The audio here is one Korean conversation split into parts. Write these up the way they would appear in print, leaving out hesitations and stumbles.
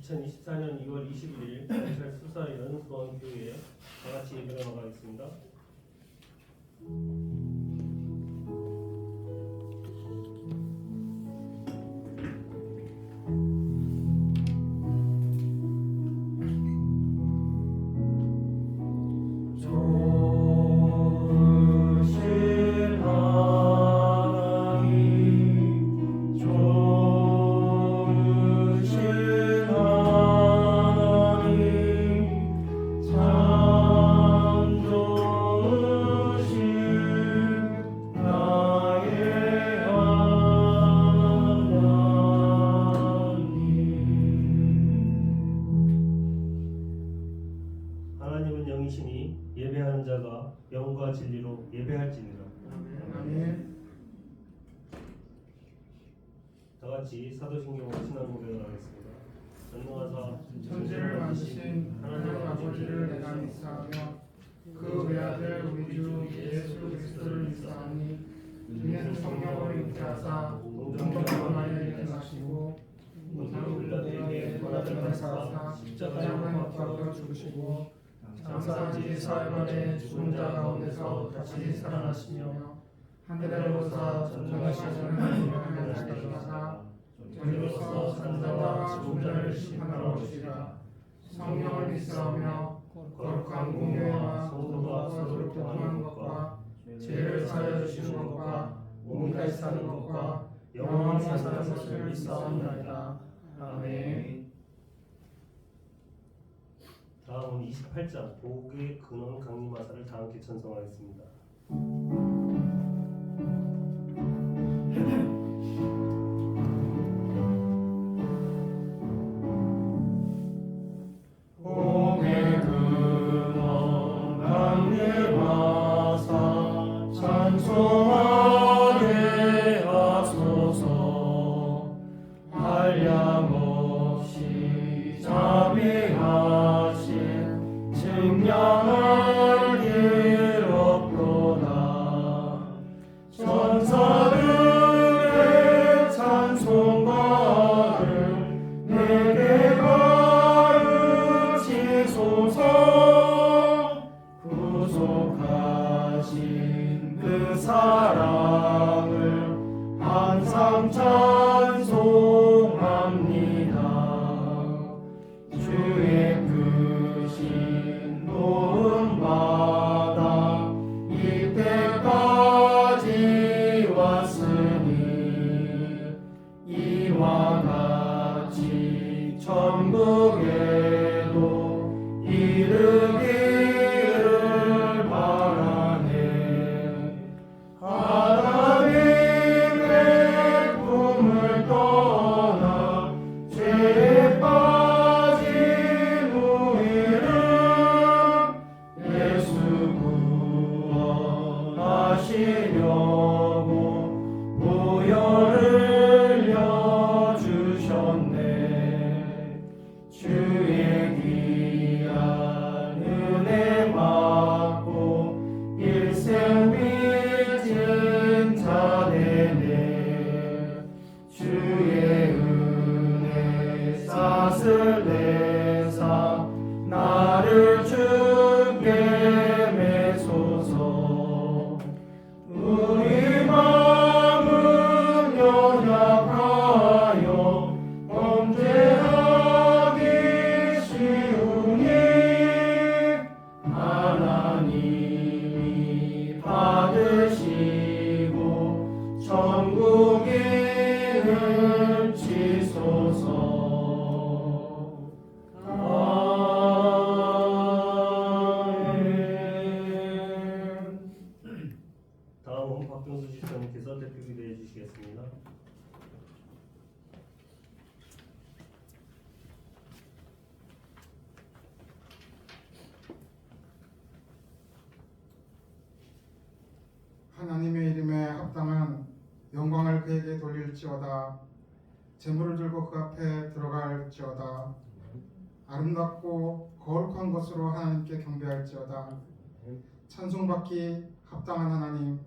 2024년 2월 21일 경찰 수사 연수원 교회에 다 같이 예배를 나가겠습니다. 하나님은 영이시니 예배하는 자가 영과 진리로 예배할지니라. 아멘. 다 같이 사도신경으로 신앙 고백을 하겠습니다. 전능하사 천지를 만드신 하나님 아버지를 내가 믿사하며 그 외아들 우리 주 예수 그리스도를 믿사하니 이는 성령으로 잉태하사 동정녀 마리아에게 나시고 본토 빌라도에게 고난을 받으사 십자가에 못 박혀 죽으시고 장사지 사흘 만에 죽은 자 가운데서 다시 살아나시며 하늘에 오르사 전능하신 하나님을 하나님이시다가 저희로서 산자와 죽은 자를 심판하러 오시리라. 성령을 믿사오며 거룩한 공회와 성도가 서로 교통하는 것과 죄를 사하여 주시는 것과 몸이 다시 사는 것과 영원히 사는 것을 믿사옵나이다. 아멘. 다음은 28장 복의 근원 강림하사를 다 함께 찬송하겠습니다. 복의 근원 강림하사 찬송하게 하소서. 한량없이 자비하신 증량할 길 없도다. 천사들의 찬송가를 내게 가르치소서. 구속하신 그 사랑을 항상 찬송합니다. 주의 크신 도움받아 이때까지 왔으니 이와 같이 천국에도 이르기를 바라네. 하나님의 품을 떠나 죄에 빠진 우리를 예수 구원하시려고 보혈을 흘려주셨네. 주의 귀한 은혜 받고 일생 빚진 자 되네. 주의 은혜 싹을 내사 나를 주께 매소서. 우리 마음은 연약하여 범죄하기 쉬우니 하나님이 받으시고 천국 이름 치소서. 아멘. 다음은 박병수 집사님께서 대표 기도해 주시겠습니다. 하나님의 이름에 합당한 영광을 그에게 돌릴지어다. 제물을 들고 그 앞에 들어갈지어다. 아름답고 거룩한 것으로 하나님께 경배할지어다. 찬송받기 합당한 하나님,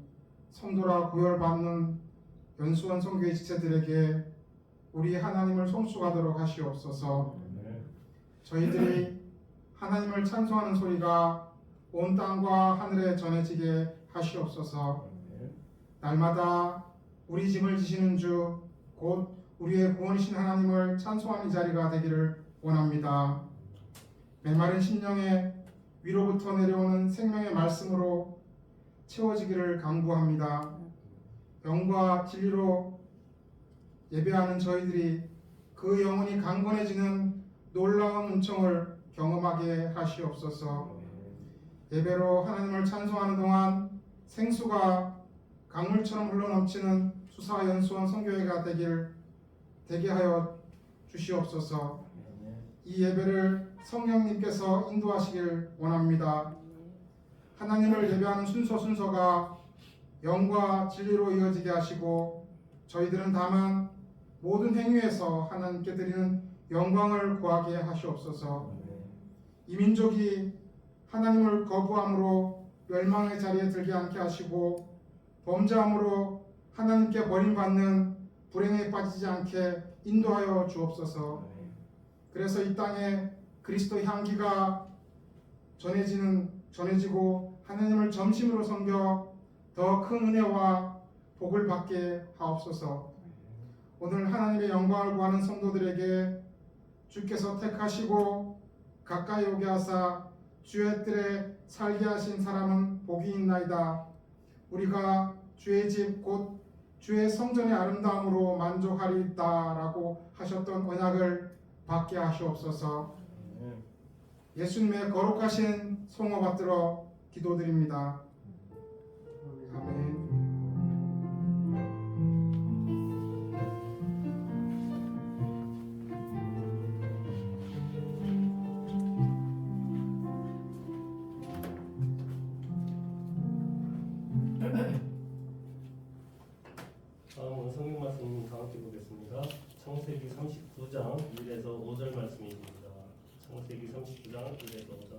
성도라 구별받는 연수원 성교의 지체들에게 우리 하나님을 송축하도록 하시옵소서. 저희들이 하나님을 찬송하는 소리가 온 땅과 하늘에 전해지게 하시옵소서. 날마다 우리 짐을 지시는 주 곧 우리의 구원이신 하나님을 찬송하는 이 자리가 되기를 원합니다. 메마른 심령에 위로부터 내려오는 생명의 말씀으로 채워지기를 간구합니다. 영과 진리로 예배하는 저희들이 그 영혼이 강건해지는 놀라운 은총을 경험하게 하시옵소서. 예배로 하나님을 찬송하는 동안 생수가 강물처럼 흘러넘치는 수사연수원 선교회가 되게 하여 주시옵소서. 이 예배를 성령님께서 인도하시길 원합니다. 하나님을 예배하는 순서가 영과 진리로 이어지게 하시고 저희들은 다만 모든 행위에서 하나님께 드리는 영광을 구하게 하시옵소서. 이 민족이 하나님을 거부함으로 멸망의 자리에 들게 않게 하시고 범죄함으로 하나님께 버림받는 불행에 빠지지 않게 인도하여 주옵소서. 그래서 이 땅에 그리스도 향기가 전해지고 하나님을 점심으로 섬겨 더 큰 은혜와 복을 받게 하옵소서. 오늘 하나님의 영광을 구하는 성도들에게 주께서 택하시고 가까이 오게 하사 주의 뜰에 살게 하신 사람은 복이 있나이다. 우리가 주의 집 곧 주의 성전의 아름다움으로 만족하리이다라고 하셨던 언약을 받게 하시옵소서. 예수님의 거룩하신 성호 받들어 기도드립니다. 아멘. 다음은 성경 말씀 다 함께 보겠습니다. 창세기 39장 1에서 5절 말씀입니다. 창세기 39장 1에서 5절.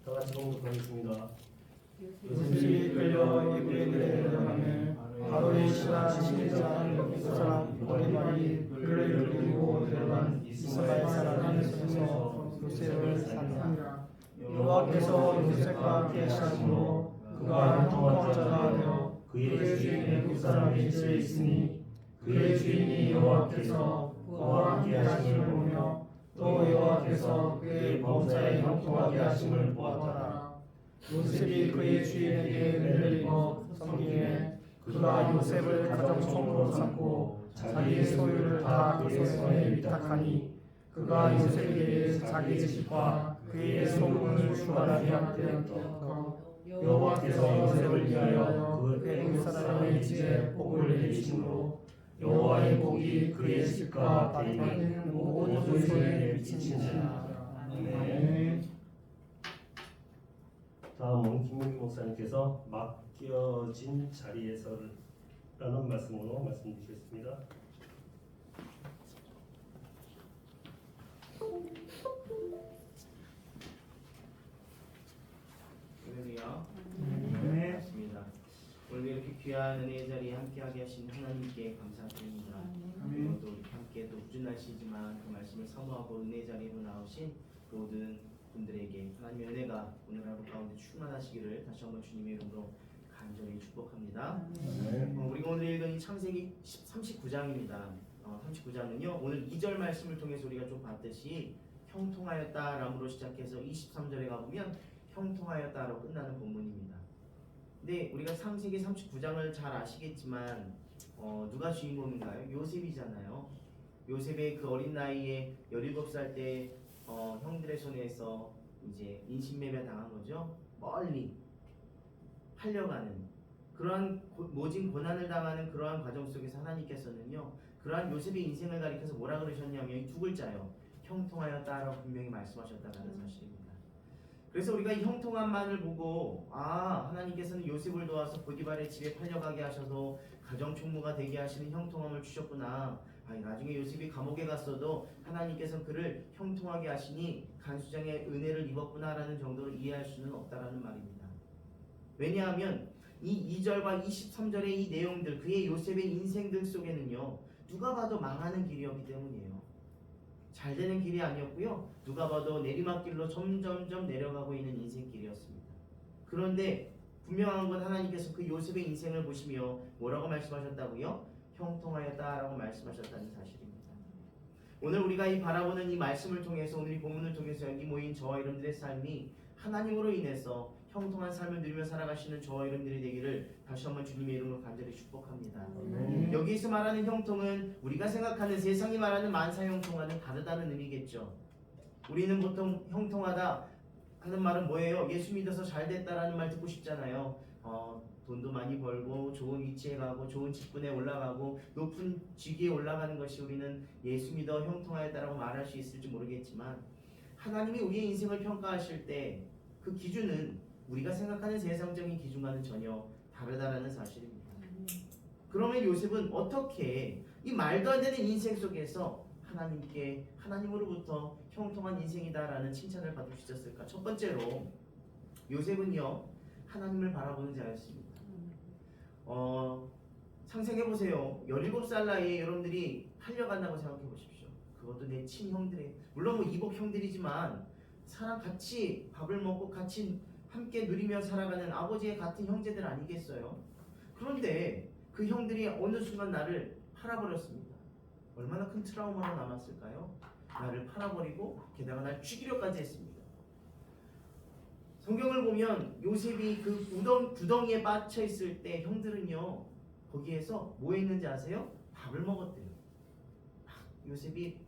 다 같이 봉독하겠습니다. 요셉이 끌려 애굽에 데려가매 바로의 신하 지시자 그 사람 보디발이 그를 이끌고 데려간 이스마엘 사람의 손에서 요셉을 샀느니라. 여호와께서 요셉과 함께 하심으로 그가 형통한 자가 되어 그의 주인 애굽 사람의 집에 있으니 그의 주인이 여호와께서 그와 함께 하심을 보며 또 여호와께서 그의 범사에 형통하게 하심을 보았더라. 요셉이 그의 주인에게 은혜를 입어 섬기매 그가 요셉을 가정총으로 삼고 자기의 소유를 다 그의 손에 위탁하니 그가 요셉에게 자기의 집과 그의 소금을 주관하게 하였고 여호와께서 요셉을 위하여 그 애굽 사람의 집에 복을 내리심으로 여호와의 복이 그의 집과 땅에 있는 모든 소유에 미치니라. 아멘. 다음은 김민기 목사님께서 맡겨진 자리에서라는 말씀으로 말씀 주시겠습니다. 할렐루야. 네. 반갑습니다. 오늘 이렇게 귀한 은혜의 자리에 함께하게 하신 하나님께 감사드립니다. 아멘. 또 함께 또 우주 날씨지만 그 말씀을 사모하고 은혜 자리로 나오신 모든 분들에게 하나님의 은혜가 오늘 하루 가운데 충만하시기를 다시 한번 주님의 이름으로 간절히 축복합니다. 우리가 오늘 읽은 이 창세기 39장입니다. 39장은요 오늘 2절 말씀을 통해서 우리가 좀 봤듯이 형통하였다라므로 시작해서 23절에 가보면 형통하였다로 끝나는 본문입니다. 근데 우리가 창세기 39장을 잘 아시겠지만 누가 주인공인가요? 요셉이잖아요. 요셉의 그 어린 나이에 17살 때 형들의 손에서 이제 인신매매 당한 거죠. 멀리 팔려가는 그러한 모진 고난을 당하는 그러한 과정 속에서 하나님께서는요 그러한 요셉의 인생을 가리켜서 뭐라 그러셨냐면 이 두 글자요 형통하였다라고 분명히 말씀하셨다는 사실입니다. 그래서 우리가 이 형통함만을 보고 하나님께서는 요셉을 도와서 보디발의 집에 팔려가게 하셔서 가정총무가 되게 하시는 형통함을 주셨구나. 나중에 요셉이 감옥에 갔어도 하나님께서는 그를 형통하게 하시니 간수장의 은혜를 입었구나라는 정도로 이해할 수는 없다라는 말입니다. 왜냐하면 이 2절과 23절의 이 내용들 그의 요셉의 인생들 속에는요 누가 봐도 망하는 길이었기 때문이에요. 잘 되는 길이 아니었고요. 누가 봐도 내리막길로 점점점 내려가고 있는 인생길이었습니다. 그런데 분명한 건 하나님께서 그 요셉의 인생을 보시며 뭐라고 말씀하셨다고요? 형통하였다라고 말씀하셨다는 사실입니다. 오늘 우리가 이 바라보는 이 말씀을 통해서 오늘 이 본문을 통해서 여기 모인 저와 여러분들의 삶이 하나님으로 인해서 형통한 삶을 누리며 살아가시는 저와 여러분들이 되기를 다시 한번 주님의 이름으로 간절히 축복합니다. 아멘. 여기서 말하는 형통은 우리가 생각하는 세상이 말하는 만사 형통과는 다르다는 의미겠죠. 우리는 보통 형통하다 하는 말은 뭐예요? 예수 믿어서 잘 됐다라는 말 듣고 싶잖아요. 돈도 많이 벌고 좋은 위치에 가고 좋은 직분에 올라가고 높은 직위에 올라가는 것이 우리는 예수 믿어 형통하였다라고 말할 수 있을지 모르겠지만 하나님이 우리의 인생을 평가하실 때 그 기준은 우리가 생각하는 세상적인 기준과는 전혀 다르다라는 사실입니다. 그러면 요셉은 어떻게 이 말도 안 되는 인생 속에서 하나님으로부터 형통한 인생이다라는 칭찬을 받을 수 있었을까? 첫 번째로 요셉은요 하나님을 바라보는 자였습니다. 상상해보세요. 17살 나이에 여러분들이 팔려간다고 생각해보십시오. 그것도 내 친형들의, 물론 뭐 이복 형들이지만 사람 같이 밥을 먹고 같이 함께 누리며 살아가는 아버지의 같은 형제들 아니겠어요? 그런데 그 형들이 어느 순간 나를 팔아버렸습니다. 얼마나 큰 트라우마가 남았을까요? 나를 팔아버리고 게다가 날 죽이려까지 했습니다. 성경을 보면 요셉이 그 구덩이에 빠져 있을 때 형들은요 거기에서 뭐 했는지 아세요? 밥을 먹었대요. 요셉이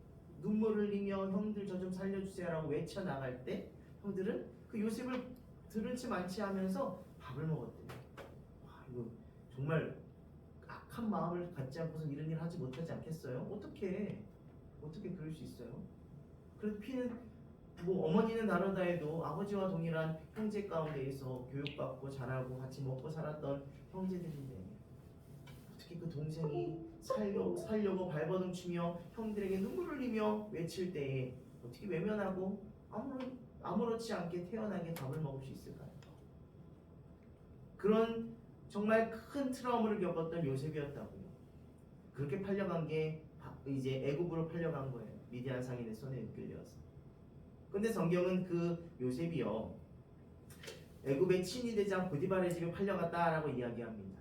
눈물을 흘리며 형들 저 좀 살려주세요라고 외쳐 나갈 때 형들은 그 요셉을 들은 채 만치 하면서 밥을 먹었대요. 와, 이거 정말 악한 마음을 갖지 않고선 이런 일 하지 못하지 않겠어요? 어떻게 그럴 수 있어요? 그래서 피는 뭐 어머니는 다르다 해도 아버지와 동일한 형제 가운데에서 교육받고 자라고 같이 먹고 살았던 형제들인데 어떻게 그 동생이 살려고 발버둥 치며 형들에게 눈물을 흘리며 외칠 때에 어떻게 외면하고 아무렇지 않게 태연하게 밥을 먹을 수 있을까요? 그런 정말 큰 트라우마를 겪었던 요셉이었다고요. 그렇게 팔려간 게 이제 애굽으로 팔려간 거예요. 미디안 상인의 손에 이끌려서. 근데 성경은 그 요셉이요 애굽의 친위대장 보디발의 집에 팔려갔다라고 이야기합니다.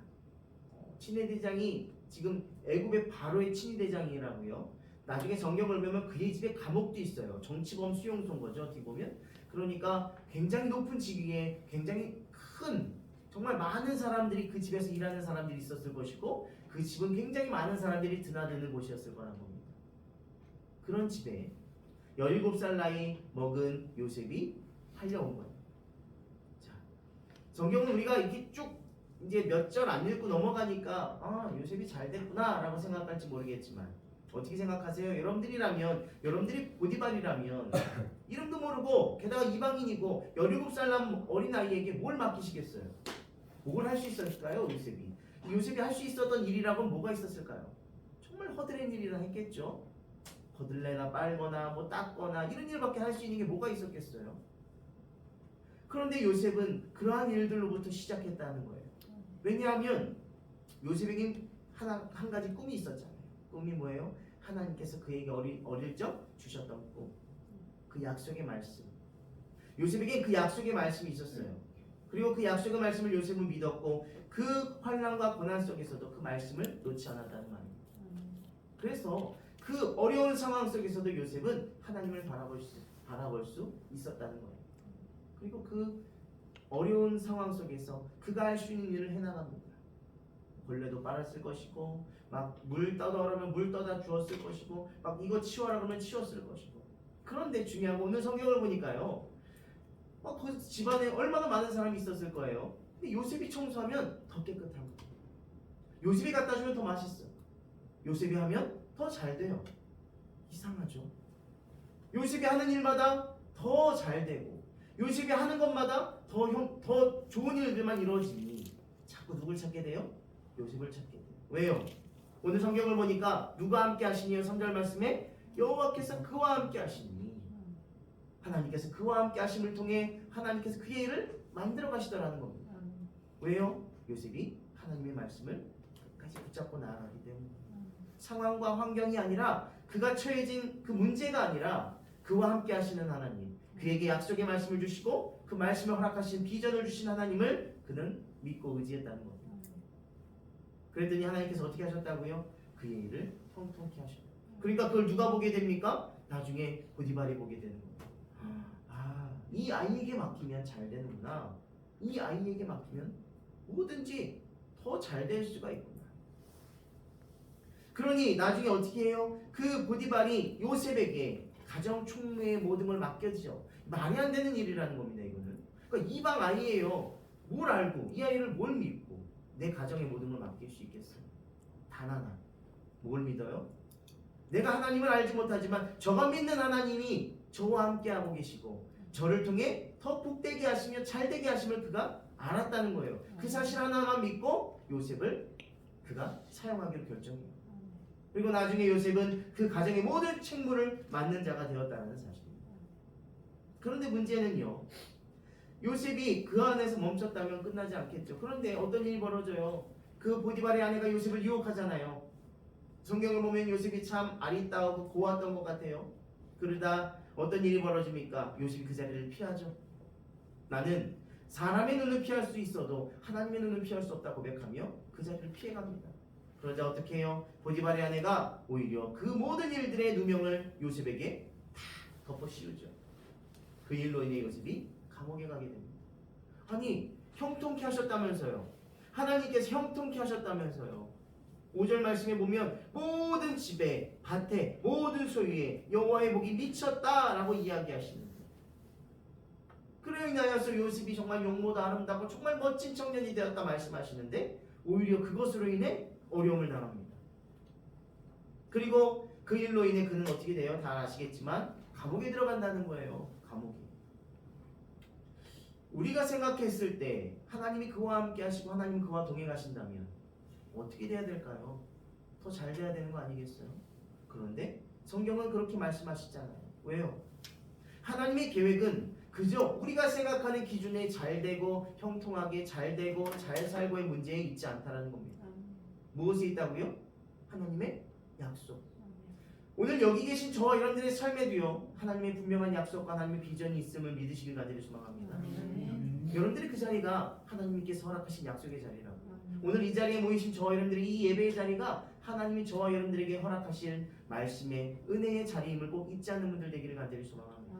친위대장이 지금 애굽의 바로의 친위대장이라고요. 나중에 성경을 보면 그의 집에 감옥도 있어요. 정치범 수용소인 거죠. 어떻게 보면. 그러니까 굉장히 높은 직위에 굉장히 큰 정말 많은 사람들이 그 집에서 일하는 사람들이 있었을 것이고 그 집은 굉장히 많은 사람들이 드나드는 곳이었을 거란 겁니다. 그런 집에 17살 나이 먹은 요셉이 팔려온 거예요. 자, 성경은 우리가 이렇게 쭉 이제 몇 절 안 읽고 넘어가니까 요셉이 잘 됐구나라고 생각할지 모르겠지만 어떻게 생각하세요? 여러분들이 보디발이라면 이름도 모르고 게다가 이방인이고 17살 난 어린아이에게 뭘 맡기시겠어요? 뭘 할 수 있었을까요? 요셉이 할 수 있었던 일이라고는 뭐가 있었을까요? 정말 허드렛 일이라 했겠죠. 거들레나 빨거나 뭐 닦거나 이런 일밖에 할 수 있는 게 뭐가 있었겠어요? 그런데 요셉은 그러한 일들로부터 시작했다는 거예요. 왜냐하면 요셉에겐 한 가지 꿈이 있었잖아요. 꿈이 뭐예요? 하나님께서 그에게 어릴 적 주셨던 꿈, 그 약속의 말씀. 요셉에게 그 약속의 말씀이 있었어요. 그리고 그 약속의 말씀을 요셉은 믿었고 그 환난과 고난 속에서도 그 말씀을 놓지 않았다는 말입니다. 그래서 그 어려운 상황 속에서도 요셉은 하나님을 바라볼 수 있었다는 거예요. 그리고 그 어려운 상황 속에서 그가 할 수 있는 일을 해나갑니다. 벌레도 빨았을 것이고 막 물 떠다 그러면 물 떠다 주었을 것이고 막 이거 치워라 그러면 치웠을 것이고. 그런데 중요한 건 오늘 성경을 보니까요 그 집안에 얼마나 많은 사람이 있었을 거예요. 근데 요셉이 청소하면 더 깨끗한 거예요. 요셉이 갖다 주면 더 맛있어. 요셉이 하면 더 잘 돼요. 이상하죠? 요셉이 하는 일마다 더 잘 되고 요셉이 하는 것마다 더 좋은 일들만 이루어지니 자꾸 누굴 찾게 돼요? 요셉을 찾게 돼요. 왜요? 오늘 성경을 보니까 누가 함께 하시니요? 3절 말씀에 여호와께서 그와 함께 하시니 하나님께서 그와 함께 하심을 통해 하나님께서 그의 일을 만들어 가시더라는 겁니다. 왜요? 요셉이 하나님의 말씀을 끝까지 붙잡고 나아가기 때문에 상황과 환경이 아니라 그가 처해진 그 문제가 아니라 그와 함께 하시는 하나님, 그에게 약속의 말씀을 주시고 그 말씀을 허락하신 비전을 주신 하나님을 그는 믿고 의지했다는 겁니다. 그랬더니 하나님께서 어떻게 하셨다고요? 그의 일을 형통케 하셨다. 그러니까 그걸 누가 보게 됩니까? 나중에 보디발이 보게 되는 겁니다. 아, 이 아이에게 맡기면 잘 되는구나. 이 아이에게 맡기면 뭐든지 더 잘 될 수가 있구나. 그러니 나중에 어떻게 해요? 그 보디발이 요셉에게 가정 총무의 모든 걸 맡겨지죠. 말이 안 되는 일이라는 겁니다. 이거는. 그러니까 이방 아이예요. 뭘 알고 이 아이를 뭘 믿고 내 가정의 모든 걸 맡길 수 있겠어요? 단 하나. 뭘 믿어요? 내가 하나님을 알지 못하지만 저가 믿는 하나님이 저와 함께하고 계시고 저를 통해 더 복되게 하시며 잘되게 하심을 그가 알았다는 거예요. 그 사실 하나만 믿고 요셉을 그가 사용하기로 결정해요. 그리고 나중에 요셉은 그 가정의 모든 책무를 맡는 자가 되었다는 사실입니다. 그런데 문제는요, 요셉이 그 안에서 멈췄다면 끝나지 않겠죠. 그런데 어떤 일이 벌어져요? 그 보디발의 아내가 요셉을 유혹하잖아요. 성경을 보면 요셉이 참 아리따우고 고왔던 것 같아요. 그러다 어떤 일이 벌어집니까? 요셉이 그 자리를 피하죠. 나는 사람의 눈을 피할 수 있어도 하나님의 눈을 피할 수 없다 고백하며 그 자리를 피해갑니다. 그러자 어떻게 해요? 보디발의 아내가 오히려 그 모든 일들의 누명을 요셉에게 다 덮어 씌우죠. 그 일로 인해 요셉이 감옥에 가게 됩니다. 아니, 형통케 하셨다면서요. 하나님께서 형통케 하셨다면서요. 5절 말씀에 보면 모든 집에 밭에 모든 소유에 여호와의 복이 미쳤다라고 이야기하시는데, 그로 인하여서 요셉이 정말 용모도 아름답고 정말 멋진 청년이 되었다 말씀하시는데 오히려 그것으로 인해 어려움을 당합니다. 그리고 그 일로 인해 그는 어떻게 돼요? 다 아시겠지만 감옥에 들어간다는 거예요. 감옥에. 우리가 생각했을 때 하나님이 그와 함께 하시고 하나님 그와 동행하신다면 어떻게 돼야 될까요? 더 잘 돼야 되는 거 아니겠어요? 그런데 성경은 그렇게 말씀하시잖아요. 왜요? 하나님의 계획은 그저 우리가 생각하는 기준에 잘 되고 형통하게 잘 되고 잘 살고의 문제에 있지 않다라는 겁니다. 무엇에 있다고요? 하나님의 약속. 오늘 여기 계신 저와 여러분들의 삶에도요, 하나님의 분명한 약속과 하나님의 비전이 있음을 믿으시길 간절히 소망합니다. 여러분들이 그 자리가 하나님께서 허락하신 약속의 자리라고. 오늘 이 자리에 모이신 저와 여러분들이 이 예배의 자리가 하나님이 저와 여러분들에게 허락하신 말씀의 은혜의 자리임을 꼭 잊지 않는 분들 되기를 간절히 소망합니다.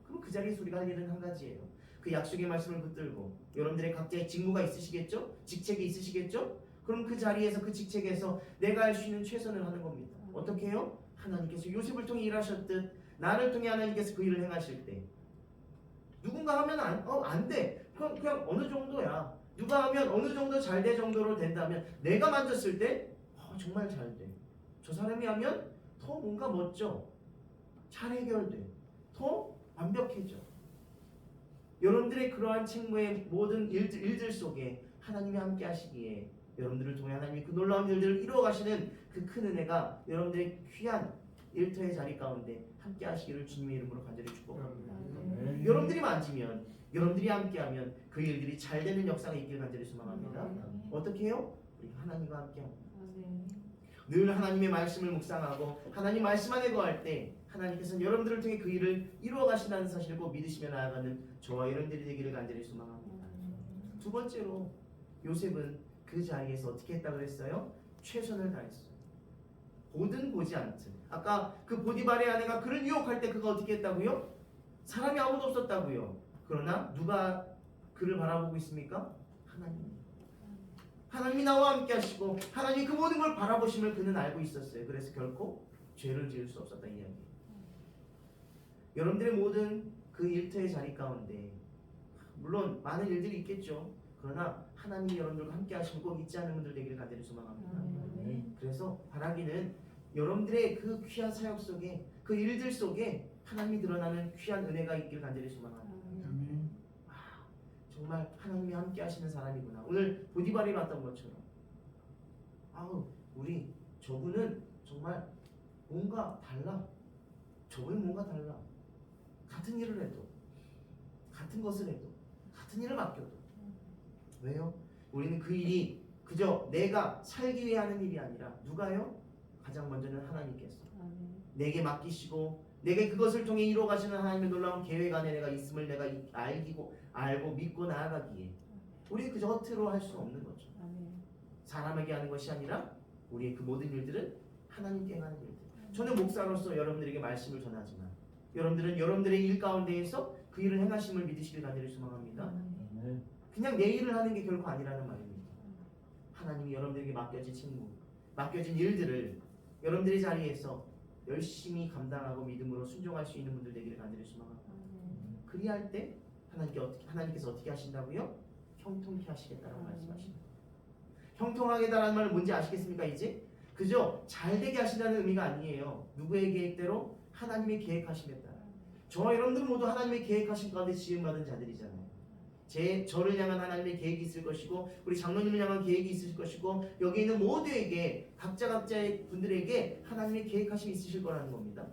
그럼 그 자리에서 우리가 할 일은 한 가지예요. 그 약속의 말씀을 붙들고 여러분들의 각자의 직무가 있으시겠죠? 직책이 있으시겠죠? 그럼 그 자리에서 그 직책에서 내가 할 수 있는 최선을 하는 겁니다. 어떻게 해요? 하나님께서 요셉을 통해 일하셨듯 나를 통해 하나님께서 그 일을 행하실 때 누군가 하면 안 돼. 그냥 어느 정도야. 누가 하면 어느 정도 잘 될 정도로 된다면 내가 만졌을 때 정말 잘 돼. 저 사람이 하면 더 뭔가 멋져. 잘 해결돼. 더 완벽해져. 여러분들의 그러한 책무의 모든 일들 속에 하나님이 함께 하시기에 여러분들을 통해 하나님이 그 놀라운 일들을 이루어 가시는 그 큰 은혜가 여러분들의 귀한 일터의 자리 가운데 함께 하시기를 주님의 이름으로 간절히 축복합니다. 여러분들이 만지면 여러분들이 함께하면 그 일들이 잘 되는 역사가 있길 간절히 소망합니다. 어떻게 해요? 우리 하나님과 함께합니다. 늘 하나님의 말씀을 묵상하고 하나님 말씀 안에 거할 때 하나님께서는 여러분들을 통해 그 일을 이루어 가신다는 사실을 꼭 믿으시며 나아가는 저와 여러분들이 되기를 간절히 소망합니다. 두 번째로 요셉은 그 자리에서 어떻게 했다고 했어요? 최선을 다했어요. 보든 보지 않든. 아까 그 보디발의 아내가 그를 유혹할 때 그가 어떻게 했다고요? 사람이 아무도 없었다고요. 그러나 누가 그를 바라보고 있습니까? 하나님. 하나님이 나와 함께 하시고 하나님이 그 모든 걸 바라보심을 그는 알고 있었어요. 그래서 결코 죄를 지을 수 없었다 이 이야기. 여러분들의 모든 그 일터의 자리 가운데 물론 많은 일들이 있겠죠. 그러나 하나님이 여러분들과 함께 하시고 꼭 잊지 않는 분들 되기를 간절히 소망합니다. 그래서 바라기는 여러분들의 그 귀한 사역 속에 그 일들 속에 하나님이 드러나는 귀한 은혜가 있길 간절히 소망합니다. 정말 하나님이 함께 하시는 사람이구나. 오늘 보디발이 봤던 것처럼 우리 저분은 정말 뭔가 달라. 저분은 뭔가 달라. 같은 일을 해도 같은 것을 해도 같은 일을 맡겨도 왜요? 우리는 그 일이 그저 내가 살기 위해 하는 일이 아니라 누가요? 가장 먼저는 하나님께서 내게 맡기시고 내게 그것을 통해 이루어 가시는 하나님의 놀라운 계획 안에 내가 있음을 내가 알고 믿고 나아가기에 우리 그저 겉으로 할 수 없는 거죠. 사람에게 하는 것이 아니라 우리의 그 모든 일들은 하나님께 행하는 일들. 저는 목사로서 여러분들에게 말씀을 전하지만 여러분들은 여러분들의 일 가운데에서 그 일을 행하심을 믿으시길 간절히 소망합니다. 그냥 내 일을 하는 게 결코 아니라는 말입니다. 하나님이 여러분들에게 맡겨진 책무, 맡겨진 일들을 여러분들의 자리에서 열심히 감당하고 믿음으로 순종할 수 있는 분들 되기를 간절히 소망합니다. 그리할 때 하나님께서 어떻게 하신다고요? 형통케 하시겠다라고 말씀하십니다. 형통하게다라는 말은 뭔지 아시겠습니까? 이제 그저 잘되게 하신다는 의미가 아니에요. 누구의 계획대로? 하나님의 계획하심에 따라. 저와 여러분들 모두 하나님의 계획하신 가운데 지음받은 자들이잖아요. 저를 향한 하나님의 계획이 있을 것이고 우리 장로님을 향한 계획이 있을 것이고 여기 있는 모두에게 각자의 분들에게 하나님의 계획하심이 있으실 거라는 겁니다.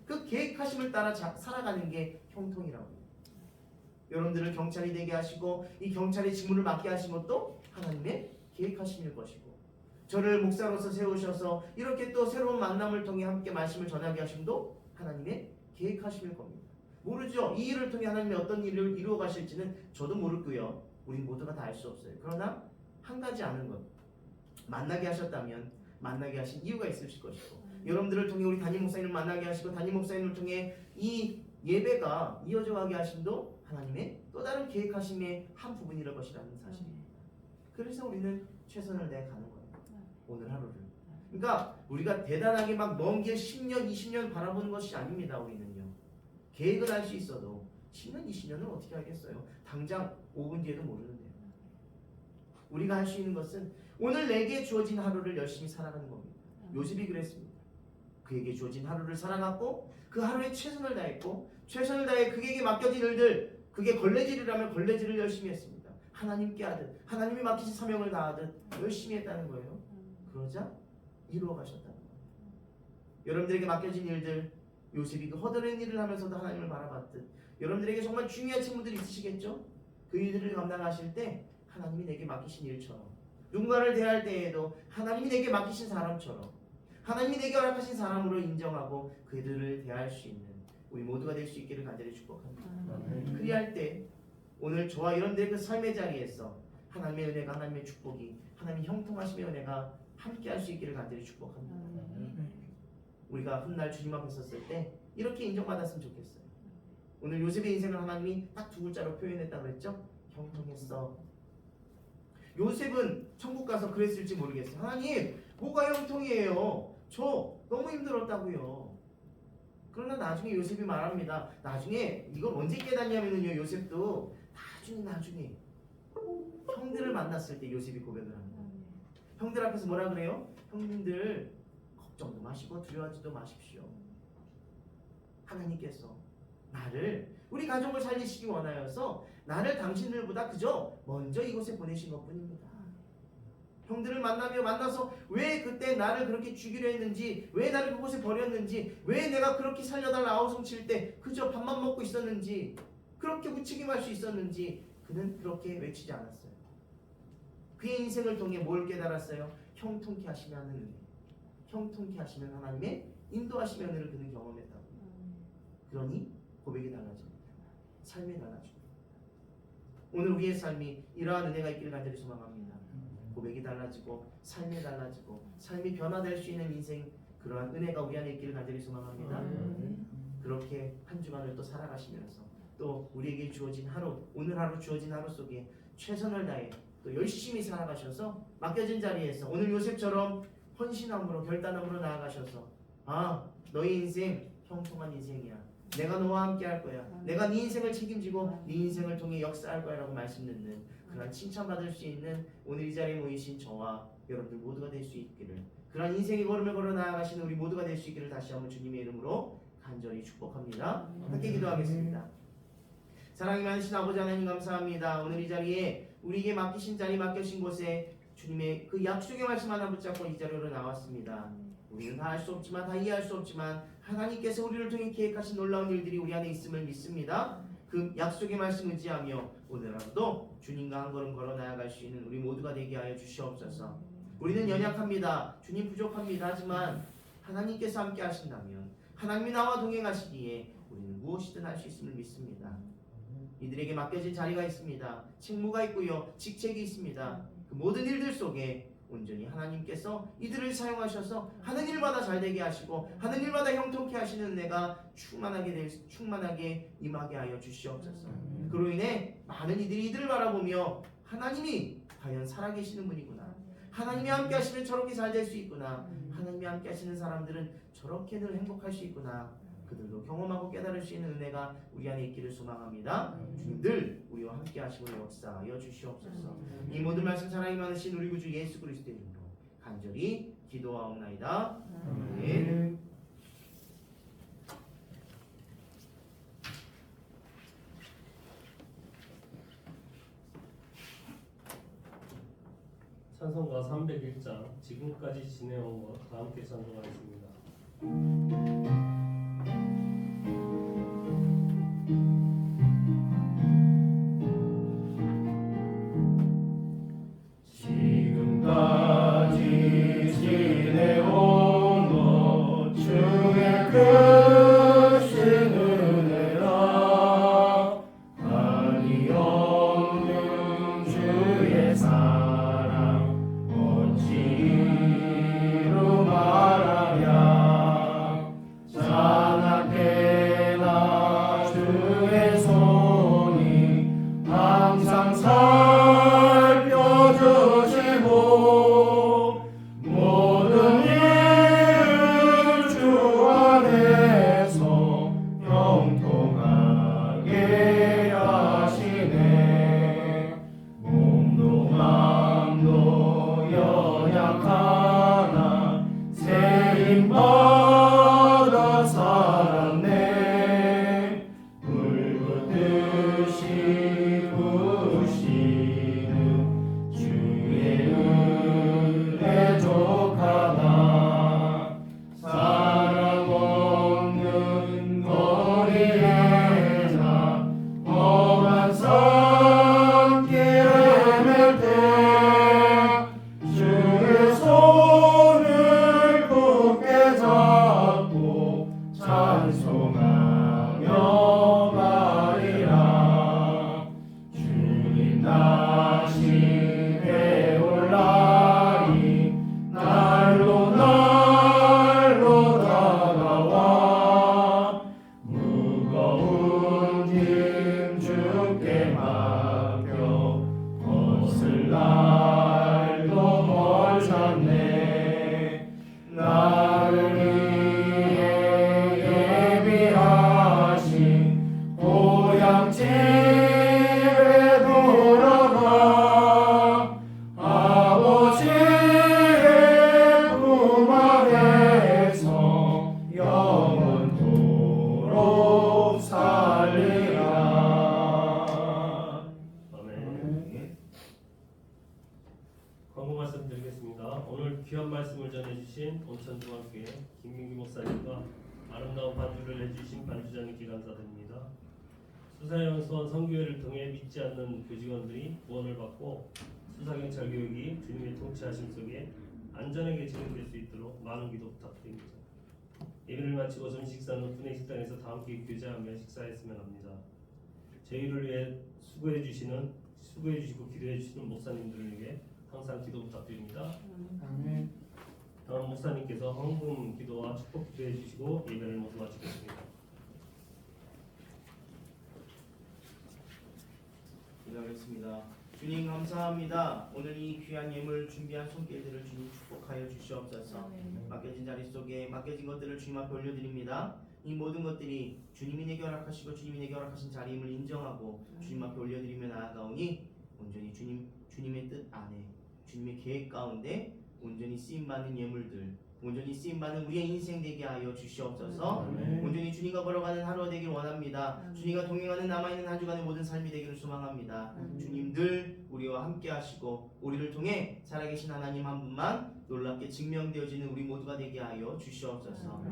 그 계획하심을 따라 살아가는 게 형통이라고요. 여러분들을 경찰이 되게 하시고 이 경찰의 직무를 맡게 하신 것도 하나님의 계획하심일 것이고 저를 목사로서 세우셔서 이렇게 또 새로운 만남을 통해 함께 말씀을 전하게 하심도 하나님의 계획하심일 겁니다. 모르죠. 이 일을 통해 하나님이 어떤 일을 이루어 가실지는 저도 모르고요. 우리 모두가 다 알 수 없어요. 그러나 한 가지 아는 것, 만나게 하셨다면 만나게 하신 이유가 있으실 것이고 여러분들을 통해 우리 담임 목사님을 만나게 하시고 담임 목사님을 통해 이 예배가 이어져 가게 하심도 하나님의 또 다른 계획하심의 한 부분이랄 것이라는 사실입니다. 그래서 우리는 최선을 다해 가는 거예요. 오늘 하루를. 그러니까 우리가 대단하게 막 먼 길 10년, 20년 바라보는 것이 아닙니다. 우리는요. 계획은 할 수 있어도 10년, 20년은 어떻게 하겠어요? 당장 5분 뒤에도 모르는데요. 우리가 할 수 있는 것은 오늘 내게 주어진 하루를 열심히 살아가는 겁니다. 요셉이 그랬습니다. 그에게 주어진 하루를 살아갔고 그 하루에 최선을 다했고 최선을 다해 그에게 맡겨진 일들 그게 걸레질이라면 걸레질을 열심히 했습니다. 하나님께 하듯 하나님이 맡기신 사명을 다하듯 열심히 했다는 거예요. 그러자 이루어 가셨다는 거예요. 여러분들에게 맡겨진 일들 요셉이 그 허드렛 일을 하면서도 하나님을 바라봤듯 여러분들에게 정말 중요한 책무들이 있으시겠죠? 그 일들을 감당하실 때 하나님이 내게 맡기신 일처럼 누군가를 대할 때에도 하나님이 내게 맡기신 사람처럼 하나님이 내게 허락하신 사람으로 인정하고 그들을 대할 수 있는 우리 모두가 될 수 있기를 간절히 축복합니다. 그리할 때 오늘 저와 여러분들의 그 삶의 자리에서 하나님의 은혜가 하나님의 축복이 하나님의 형통하심의 은혜가 함께 할 수 있기를 간절히 축복합니다. 우리가 훗날 주님 앞에 섰을 때 이렇게 인정받았으면 좋겠어요. 오늘 요셉의 인생을 하나님이 딱 두 글자로 표현했다고 했죠? 형통했어. 요셉은 천국 가서 그랬을지 모르겠어요. 하나님 뭐가 형통이에요? 저 너무 힘들었다고요. 그러나 나중에 요셉이 말합니다. 나중에 이걸 언제 깨닫냐면요. 요셉도 나중에 형들을 만났을 때 요셉이 고백을 합니다. 형들 앞에서 뭐라 그래요? 형님들 걱정도 마시고 두려워하지도 마십시오. 하나님께서 나를 우리 가족을 살리시기 원하여서 나를 당신들보다 그저 먼저 이곳에 보내신 것뿐입니다. 형들을 만나서 왜 그때 나를 그렇게 죽이려 했는지 왜 나를 그곳에 버렸는지 왜 내가 그렇게 살려달라 아우성칠 때 그저 밥만 먹고 있었는지 그렇게 무책임할 수 있었는지 그는 그렇게 외치지 않았어요. 그의 인생을 통해 뭘 깨달았어요? 형통케 하시는 은혜, 형통케 하시는 하나님의 인도하심의 은혜를 그는 경험했다고. 그러니 고백이 달라집니다. 삶이 달라집니다. 오늘 우리의 삶이 이러한 은혜가 있기를 간절히 소망합니다. 고백이 달라지고 삶이 달라지고 삶이 변화될 수 있는 인생 그러한 은혜가 우리 안에 있기를 간절히 소망합니다. 그렇게 한 주간을 또 살아가시면서 또 우리에게 주어진 하루 오늘 하루 주어진 하루 속에 최선을 다해 또 열심히 살아가셔서 맡겨진 자리에서 오늘 요셉처럼 헌신함으로 결단함으로 나아가셔서 너의 인생 형통한 인생이야. 내가 너와 함께 할 거야. 내가 네 인생을 책임지고 네 인생을 통해 역사할 거야 라고 말씀 듣는 그런 칭찬받을 수 있는 오늘 이 자리에 모이신 저와 여러분들 모두가 될 수 있기를 그런 인생의 걸음을 걸어 나아가시는 우리 모두가 될 수 있기를 다시 한번 주님의 이름으로 간절히 축복합니다. 함께 기도하겠습니다. 사랑이 많으신 아버지 하나님 감사합니다. 오늘 이 자리에 우리에게 맡기신 자리 맡겨신 곳에 주님의 그 약속의 말씀 하나 붙잡고 이 자리로 나왔습니다. 우리는 다 알 수 없지만 다 이해할 수 없지만 하나님께서 우리를 통해 계획하신 놀라운 일들이 우리 안에 있음을 믿습니다. 그 약속의 말씀 의지하며 오늘 하루도 주님과 한 걸음 걸어 나아갈 수 있는 우리 모두가 되게 하여 주시옵소서. 우리는 연약합니다. 주님 부족합니다. 하지만 하나님께서 함께 하신다면 하나님이 나와 동행하시기에 우리는 무엇이든 할 수 있음을 믿습니다. 이들에게 맡겨진 자리가 있습니다. 책무가 있고요. 직책이 있습니다. 그 모든 일들 속에 온전히 하나님께서 이들을 사용하셔서 하는 일마다 잘되게 하시고 하는 일마다 형통케 하시는 은혜가 충만하게 임하게 하여 주시옵소서. 그로 인해 많은 이들이 이들을 바라보며 하나님이 과연 살아계시는 분이구나, 하나님이 함께 하시면 저렇게 잘 될 수 있구나, 하나님이 함께 하시는 사람들은 저렇게 늘 행복할 수 있구나, 그들도 경험하고 깨달을 수 있는 은혜가 우리 안에 있기를 소망합니다. 주님 늘 우리와 함께 하시고 역사하여 주시옵소서. 이 모든 말씀 사랑이 많으신 우리 구주 예수 그리스도의 이름으로 간절히 기도하옵나이다. 아멘. 찬송가 301장 지금까지 지내온 것 다 함께 찬송하겠습니다. 지금까지 지내온 것 주의 크신 은혜라, 한이 없는 주의 사랑 어찌 이루 말하랴. 자나깨나 주의 손이 항상 살펴주시고 모든 일을 주 안에서 형통하게 하시네. 몸도 마음도 연약하나 세임받아 살았네. 불붙듯이 부으시는 주의 은혜 족하다. 사랑 없는 거리에 나 험한 산길 헤맬 때 주의 손을 굳게 잡고 찬송하며 가리라. 주님 다시 배울 날이 날로 날로 다가와. 무거운 짐 주께 맡겨 벗을 날도 멀잖네. 나를 위해 예비하신 고향집에 돌아가 아버지의 품 안에서 영원토록 살리라. 아멘. 광고 말씀드리겠습니다. 오늘 귀한 말씀을 전해주신 온천중학교의 김민기 목사님과 아름다운 반주를 해주신 반주장님께 감사드립니다. 수사연수원 선교회를 통해 믿지 않는 교직원들이 구원을 받고 수사경찰 교육이 주님의 통치하심 속에 안전하게 진행될 수 있도록 많은 기도 부탁드립니다. 예배를 마치고 점심 식사는 분회 식당에서 다 함께 교제하며 식사했으면 합니다. 저희를 위해 수고해 주시고 기도해 주시는 목사님들을 위해 항상 기도 부탁드립니다. 아멘. 다음 목사님께서 헌금 기도와 축복 기도해 주시고 예배를 모두 마치겠습니다. 기도하겠습니다. 주님 감사합니다. 오늘 이 귀한 예물 준비한 손길들을 주님 축복하여 주시옵소서. 맡겨진 자리 속에 맡겨진 것들을 주님 앞에 올려드립니다. 이 모든 것들이 주님이 내게 허락하시고 주님이 내게 허락하신 자리임을 인정하고 주님 앞에 올려드리며 나아가오니 온전히 주님의 뜻 안에 주님의 계획 가운데 온전히 쓰임받는 예물들, 온전히 쓰임받는 우리의 인생 되게 하여 주시옵소서. 온전히 주님과 걸어가는 하루가 되길 원합니다. 주님과 동행하는 남아있는 한 주간의 모든 삶이 되기를 소망합니다. 주님 늘 우리와 함께 하시고 우리를 통해 살아계신 하나님 한 분만 놀랍게 증명되어지는 우리 모두가 되게 하여 주시옵소서.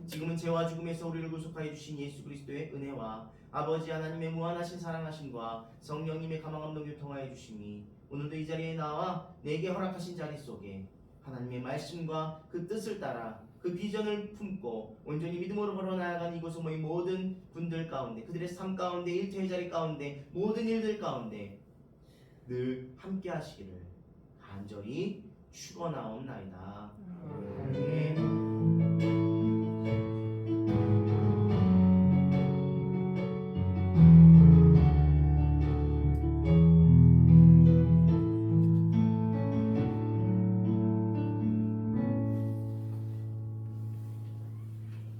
지금은 죄와 죽음에서 우리를 구속하여 주신 예수 그리스도의 은혜와 아버지 하나님의 무한하신 사랑하심과 성령님의 감화감동 교통하여 주심이 오늘도 이 자리에 나와 내게 허락하신 자리 속에 하나님의 말씀과 그 뜻을 따라 그 비전을 품고 온전히 믿음으로 걸어나아간 이곳 모임 모든 분들 가운데 그들의 삶 가운데 일터의 자리 가운데 모든 일들 가운데 늘 함께 하시기를 간절히 축원하옵나이다. 아멘.